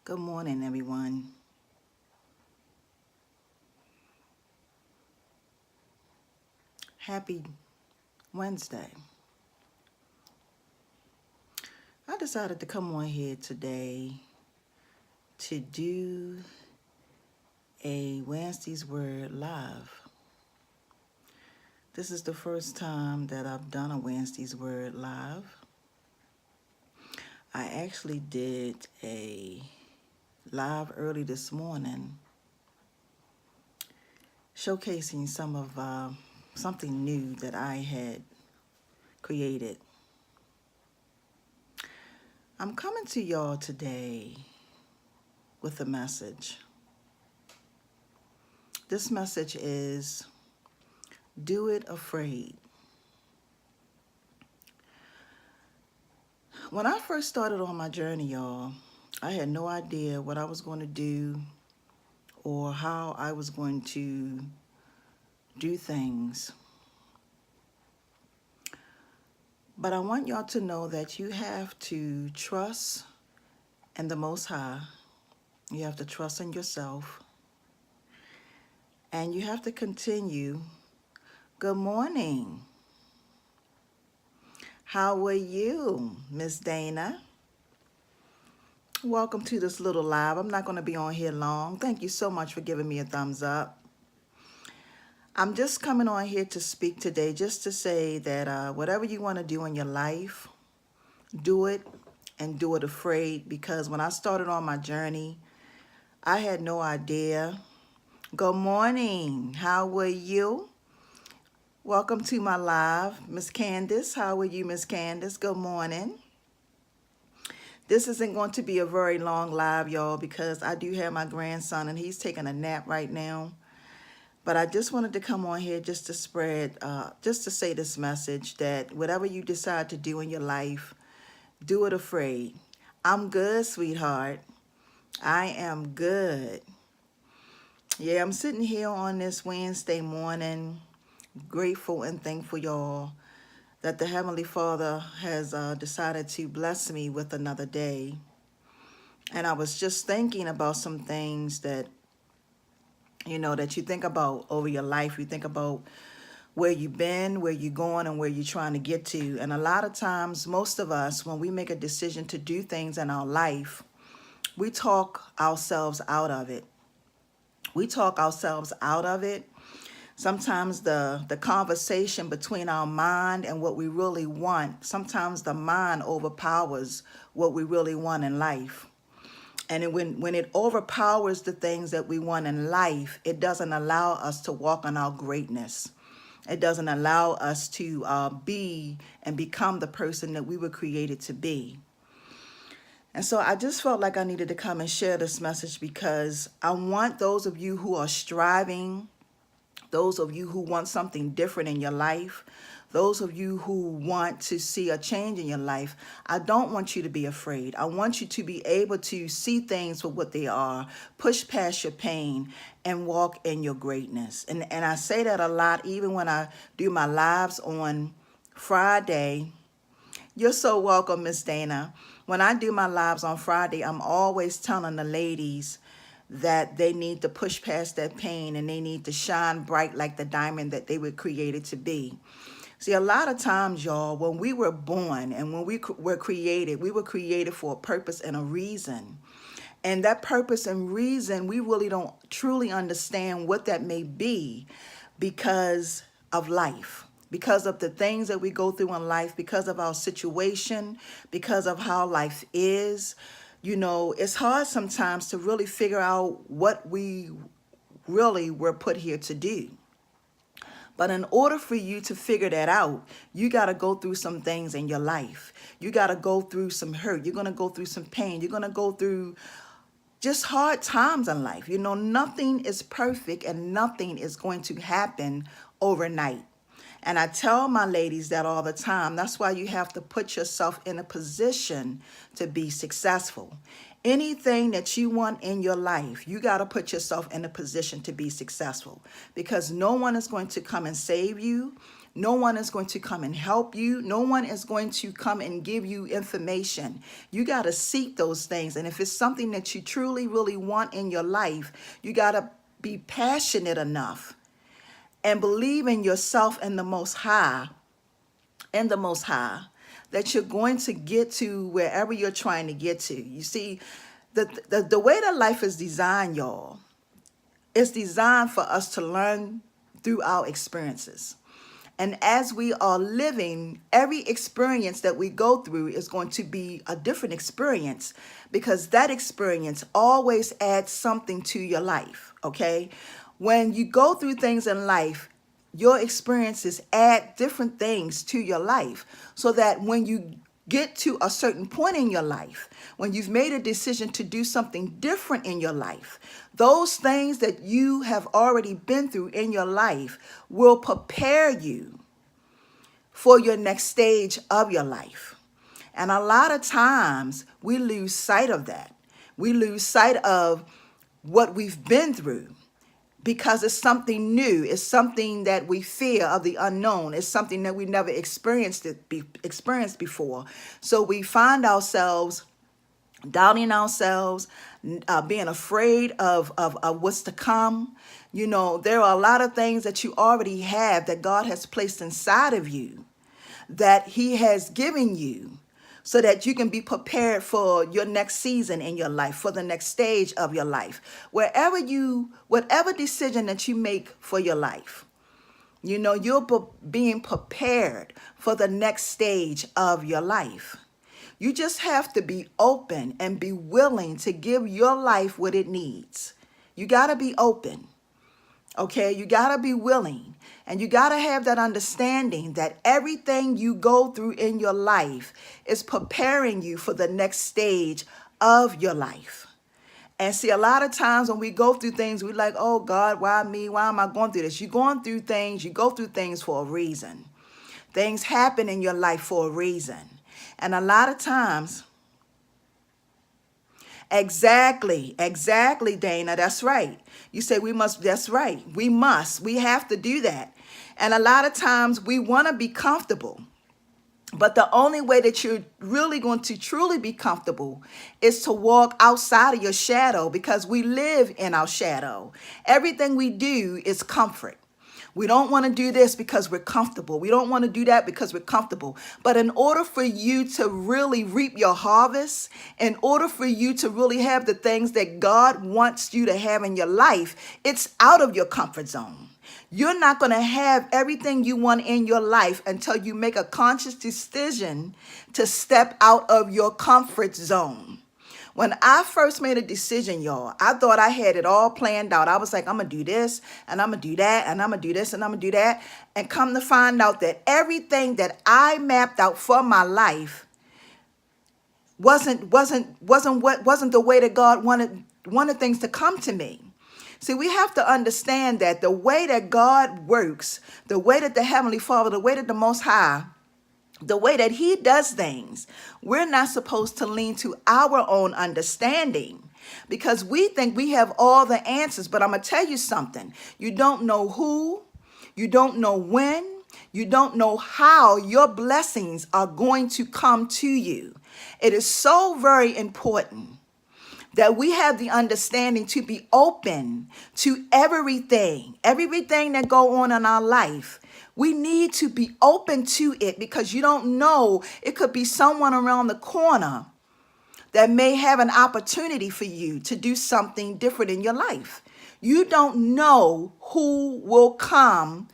Good morning, everyone. Happy Wednesday. I decided to come on here today to do a Wednesday's Word live. This is the first time that I've done a Wednesday's Word live. I actually did a live early this morning showcasing some of something new that I had created. I'm coming to y'all today with a message. This message is, do it afraid. When I first started on my journey, y'all, I had no idea what I was going to do or how I was going to do things. But I want y'all to know that you have to trust in the Most High. You have to trust in yourself. And you have to continue. Good morning. How are you, Miss Dana? Welcome to this little live. I'm not going to be on here long. Thank you so much for giving me a thumbs up. I'm just coming on here to speak today just to say that whatever you want to do in your life, do it and do it afraid, because when I started on my journey, I had no idea. Good morning. How are you? Welcome to my live. Miss Candace, how are you, Miss Candace? Good morning. This isn't going to be a very long live, y'all, because I do have my grandson and he's taking a nap right now. But I just wanted to come on here just to spread, just to say this message that whatever you decide to do in your life, do it afraid. I'm good, sweetheart. I am good. Yeah, I'm sitting here on this Wednesday morning, grateful and thankful, y'all, that the Heavenly Father has decided to bless me with another day. And I was just thinking about some things that, that you think about over your life. You think about where you've been, where you're going, and where you're trying to get to. And a lot of times, most of us, when we make a decision to do things in our life, we talk ourselves out of it. We talk ourselves out of it. Sometimes the conversation between our mind and what we really want, sometimes the mind overpowers what we really want in life. And when it overpowers the things that we want in life, it doesn't allow us to walk in our greatness. It doesn't allow us to be and become the person that we were created to be. And so I just felt like I needed to come and share this message because I want those of you who are striving, those of you who want something different in your life, those of you who want to see a change in your life, I don't want you to be afraid. I want you to be able to see things for what they are, push past your pain, and walk in your greatness. And I say that a lot, even when I do my lives on Friday. You're so welcome, Miss Dana. When I do my lives on Friday, I'm always telling the ladies that they need to push past that pain and they need to shine bright like the diamond that they were created to be. See, a lot of times, y'all, when we were born and when we were created for a purpose and a reason. And that purpose and reason, we really don't truly understand what that may be because of life, because of the things that we go through in life, because of our situation, because of how life is. It's hard sometimes to really figure out what we really were put here to do. But in order for you to figure that out, you got to go through some things in your life. You got to go through some hurt. You're going to go through some pain. You're going to go through just hard times in life. Nothing is perfect and nothing is going to happen overnight. And I tell my ladies that all the time. That's why you have to put yourself in a position to be successful. Anything that you want in your life, you got to put yourself in a position to be successful, because no one is going to come and save you. No one is going to come and help you. No one is going to come and give you information. You got to seek those things. And if it's something that you truly, really want in your life, you got to be passionate enough and believe in yourself and the Most High, that you're going to get to wherever you're trying to get to. You see, the way that life is designed, y'all, it's designed for us to learn through our experiences. And as we are living, every experience that we go through is going to be a different experience, because that experience always adds something to your life, okay? When you go through things in life, your experiences add different things to your life, so that when you get to a certain point in your life, when you've made a decision to do something different in your life, those things that you have already been through in your life will prepare you for your next stage of your life. And a lot of times we lose sight of that. We lose sight of what we've been through, because it's something new. It's something that we fear of the unknown. It's something that we never experienced before. So we find ourselves doubting ourselves, being afraid of what's to come. You know, there are a lot of things that you already have that God has placed inside of you, that He has given you, so that you can be prepared for your next season in your life, for the next stage of your life. Whatever decision that you make for your life, you know, you're being prepared for the next stage of your life. You just have to be open and be willing to give your life what it needs. You got to be open. Okay, you got to be willing, and you got to have that understanding that everything you go through in your life is preparing you for the next stage of your life. And see, a lot of times when we go through things, we're like, oh God, why me? Why am I going through this? You're going through things, you go through things for a reason. Things happen in your life for a reason. And a lot of times, Exactly, Dana. That's right. You say we must, that's right. We have to do that. And a lot of times we want to be comfortable. But the only way that you're really going to truly be comfortable is to walk outside of your shadow, because we live in our shadow. Everything we do is comfort. We don't want to do this because we're comfortable. We don't want to do that because we're comfortable. But in order for you to really reap your harvest, in order for you to really have the things that God wants you to have in your life, it's out of your comfort zone. You're not going to have everything you want in your life until you make a conscious decision to step out of your comfort zone. When I first made a decision, y'all, I thought I had it all planned out. I was like, I'm going to do this, and I'm going to do that, and I'm going to do this, and I'm going to do that. And come to find out that everything that I mapped out for my life wasn't the way that God wanted things to come to me. See, we have to understand that the way that God works, the way that the Heavenly Father, the way that the Most High, the way that He does things, we're not supposed to lean to our own understanding, because we think we have all the answers. But I'm going to tell you something. You don't know who, you don't know when, you don't know how your blessings are going to come to you. It is so very important that we have the understanding to be open to everything that go on in our life. We need to be open to it, because you don't know, it could be someone around the corner that may have an opportunity for you to do something different in your life. You don't know who will come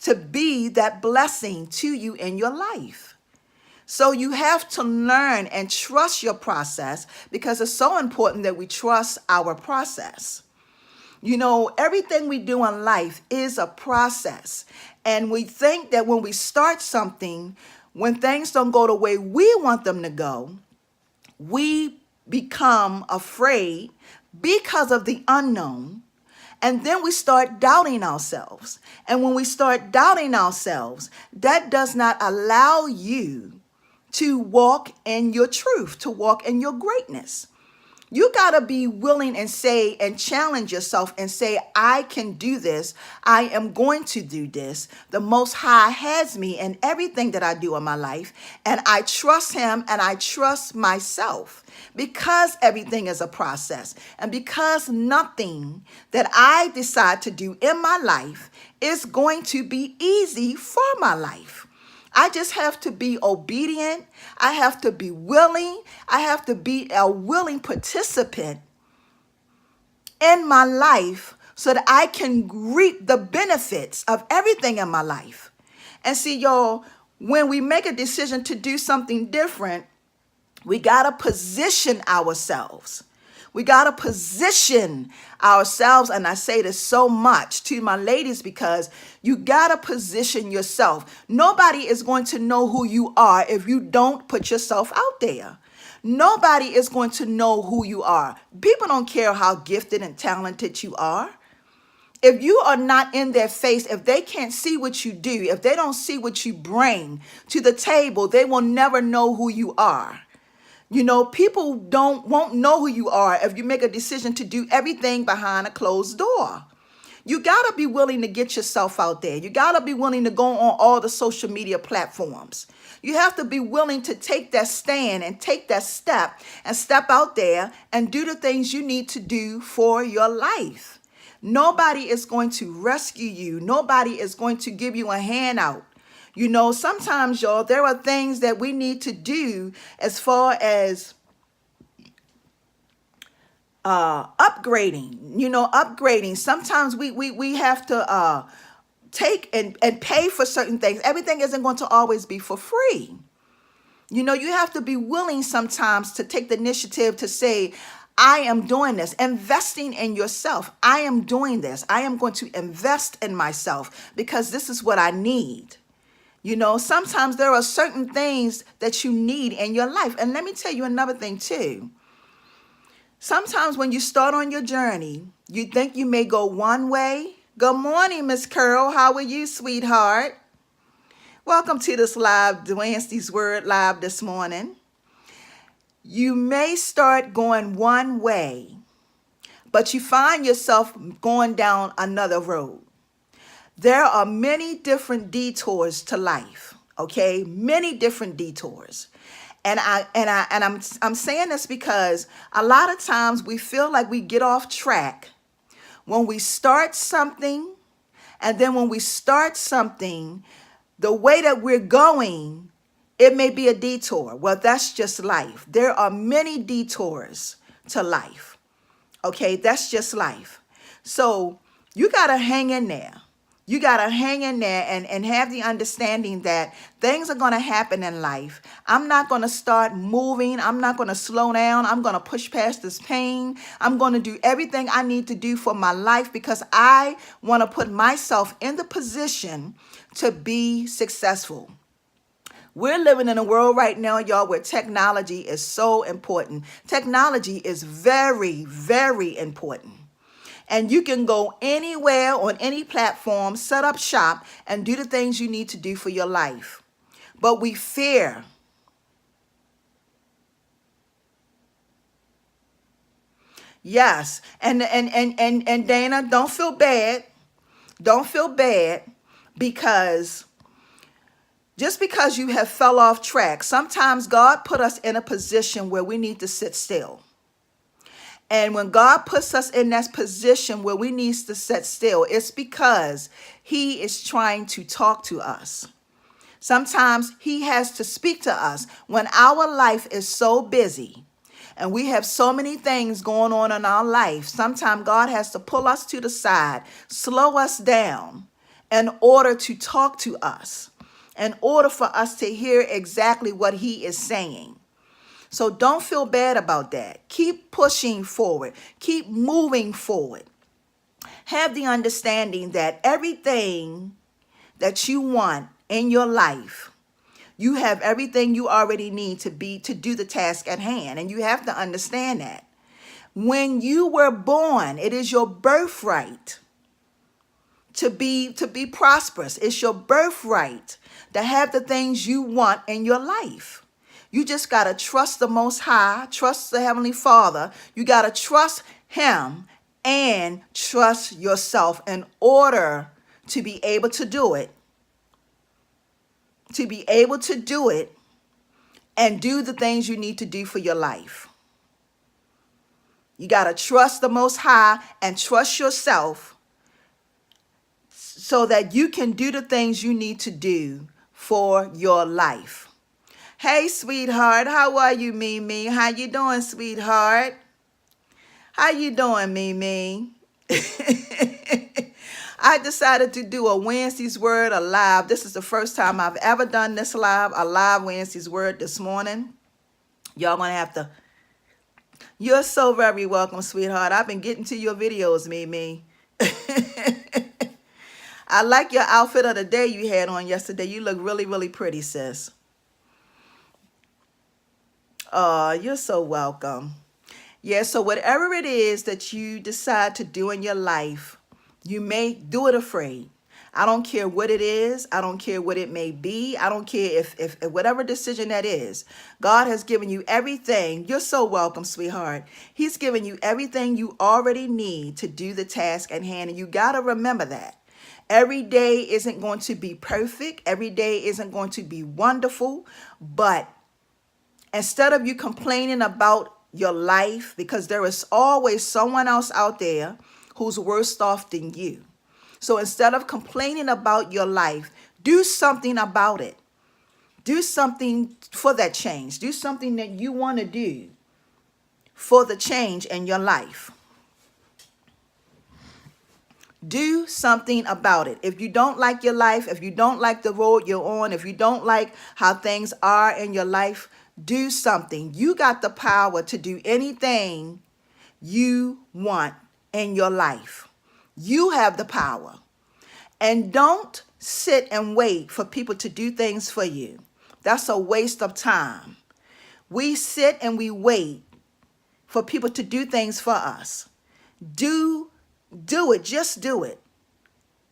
to be that blessing to you in your life. So you have to learn and trust your process, because it's so important that we trust our process. You know, everything we do in life is a process. And we think that when we start something, when things don't go the way we want them to go, we become afraid because of the unknown. And then we start doubting ourselves. And when we start doubting ourselves, that does not allow you to walk in your truth, to walk in your greatness. You got to be willing and say and challenge yourself and say, I can do this. I am going to do this. The Most High has me in everything that I do in my life. And I trust him and I trust myself, because everything is a process. And because nothing that I decide to do in my life is going to be easy for my life. I just have to be obedient. I have to be willing. I have to be a willing participant in my life so that I can reap the benefits of everything in my life. And see, y'all, when we make a decision to do something different, we got to position ourselves. We got to position ourselves. And I say this so much to my ladies, because you got to position yourself. Nobody is going to know who you are if you don't put yourself out there. Nobody is going to know who you are. People don't care how gifted and talented you are. If you are not in their face, if they can't see what you do, if they don't see what you bring to the table, they will never know who you are. You know, people won't know who you are if you make a decision to do everything behind a closed door. You got to be willing to get yourself out there. You got to be willing to go on all the social media platforms. You have to be willing to take that stand and take that step and step out there and do the things you need to do for your life. Nobody is going to rescue you. Nobody is going to give you a handout. You know, sometimes, y'all, there are things that we need to do as far as upgrading, upgrading. Sometimes we have to take and pay for certain things. Everything isn't going to always be for free. You know, you have to be willing sometimes to take the initiative to say, I am doing this, investing in yourself. I am doing this. I am going to invest in myself because this is what I need. You know, sometimes there are certain things that you need in your life. And let me tell you another thing too. Sometimes when you start on your journey, you think you may go one way. Good morning, Miss Curl. How are you, sweetheart? Welcome to this live, Wednesday's Word Live this morning. You may start going one way, but you find yourself going down another road. There are many different detours to life, okay? Many different detours. And I'm saying this because a lot of times we feel like we get off track when we start something, and then when we start something, the way that we're going, it may be a detour. Well, that's just life. There are many detours to life, okay? That's just life. So you got to hang in there. You got to hang in there and have the understanding that things are going to happen in life. I'm not going to start moving. I'm not going to slow down. I'm going to push past this pain. I'm going to do everything I need to do for my life because I want to put myself in the position to be successful. We're living in a world right now, y'all, where technology is so important. Technology is very, very important. And you can go anywhere on any platform, set up shop, and do the things you need to do for your life. But we fear. Yes. And Dana, don't feel bad. Don't feel bad because just because you have fell off track, sometimes God put us in a position where we need to sit still. And when God puts us in that position where we need to sit still, it's because he is trying to talk to us. Sometimes he has to speak to us when our life is so busy and we have so many things going on in our life. Sometimes God has to pull us to the side, slow us down in order to talk to us, in order for us to hear exactly what he is saying. So don't feel bad about that. Keep pushing forward. Keep moving forward. Have the understanding that everything that you want in your life, you have everything you already need to do the task at hand. And you have to understand that. When you were born, it is your birthright to be prosperous. It's your birthright to have the things you want in your life. You just got to trust the Most High, trust the Heavenly Father. You got to trust Him and trust yourself in order to be able to do it. To be able to do it and do the things you need to do for your life. You got to trust the Most High and trust yourself so that you can do the things you need to do for your life. Hey, sweetheart, how are you, Mimi? How you doing, sweetheart? How you doing, Mimi? I decided to do a Wednesday's Word, a live. This is the first time I've ever done this live, a live Wednesday's Word this morning. Y'all gonna have to. You're so very welcome, sweetheart. I've been getting to your videos, Mimi. I like your outfit of the day you had on yesterday. You look really, really pretty, sis. Oh, you're so welcome. Yeah, so whatever it is that you decide to do in your life, you may do it afraid. I don't care what it is. I don't care what it may be. I don't care if whatever decision that is. God has given you everything. You're so welcome, sweetheart. He's given you everything you already need to do the task at hand. And you got to remember that. Every day isn't going to be perfect. Every day isn't going to be wonderful. But instead of you complaining about your life, because there is always someone else out there who's worse off than you. So instead of complaining about your life, do something about it. Do something for that change. Do something that you want to do for the change in your life. Do something about it. If you don't like your life, if you don't like the road you're on, if you don't like how things are in your life, do something. You got the power to do anything you want in your life. You have the power. And don't sit and wait for people to do things for you. That's a waste of time. We sit and we wait for people to do things for us. Do it. Just do it.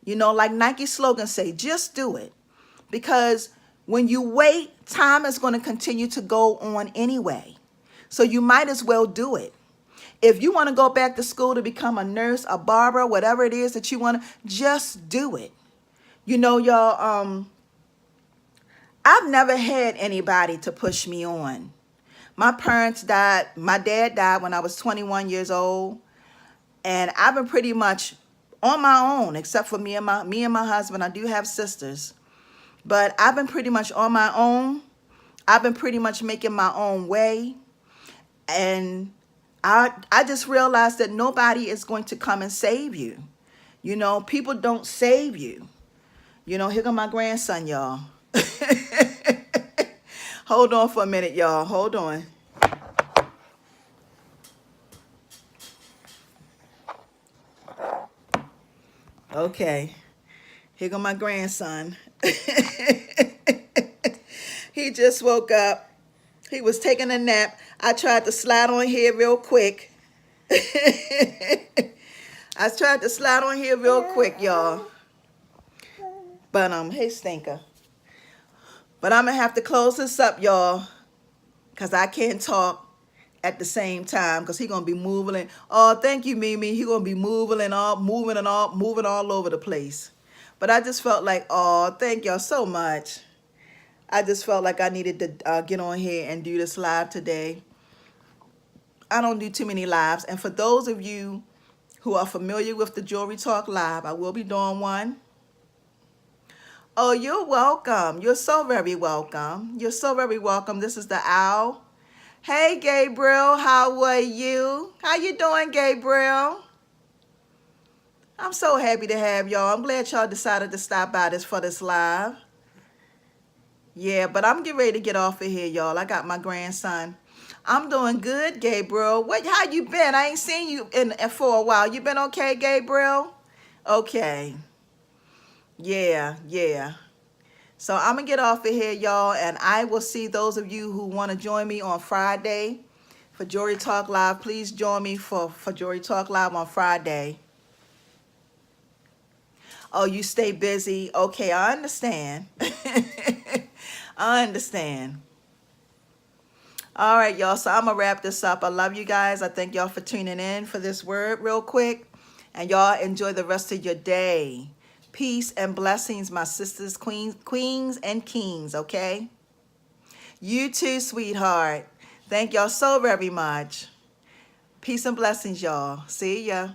You know, like Nike slogan say, just do it. Because when you wait, time is going to continue to go on anyway. So you might as well do it. If you want to go back to school to become a nurse, a barber, whatever it is that you want to, just do it. You know, y'all, I've never had anybody to push me on. My parents died. My dad died when I was 21 years old. And I've been pretty much on my own, except for me and my husband. I do have sisters. But I've been pretty much on my own. I've been pretty much making my own way. And I just realized that nobody is going to come and save you. You know, people don't save you. You know, here go my grandson, y'all. Hold on for a minute, y'all. Hold on. Okay. Here go my grandson. He just woke up. He was taking a nap. I tried to slide on here real quick. I tried to slide on here real quick, y'all. But, hey, Stinker. But I'm going to have to close this up, y'all, because I can't talk at the same time because he's going to be moving. Oh, thank you, Mimi. He's going to be moving all over the place. But I just felt like, oh, thank y'all so much. I just felt like I needed to get on here and do this live today. I don't do too many lives. And for those of you who are familiar with the Jewelry Talk Live, I will be doing one. Oh, you're welcome. You're so very welcome. You're so very welcome. This is the Owl. Hey, Gabriel. How are you? How you doing, Gabriel? I'm so happy to have y'all. I'm glad y'all decided to stop by for this live. Yeah, but I'm getting ready to get off of here, y'all. I got my grandson. I'm doing good, Gabriel. How you been? I ain't seen you for a while. You been okay, Gabriel? Okay. Yeah. So I'm going to get off of here, y'all, and I will see those of you who want to join me on Friday for Jewelry Talk Live. Please join me for Jewelry Talk Live on Friday. Oh, you stay busy. Okay, I understand. I understand. All right, y'all. So I'm going to wrap this up. I love you guys. I thank y'all for tuning in for this word real quick. And y'all enjoy the rest of your day. Peace and blessings, my sisters, queens, and kings, okay? You too, sweetheart. Thank y'all so very much. Peace and blessings, y'all. See ya.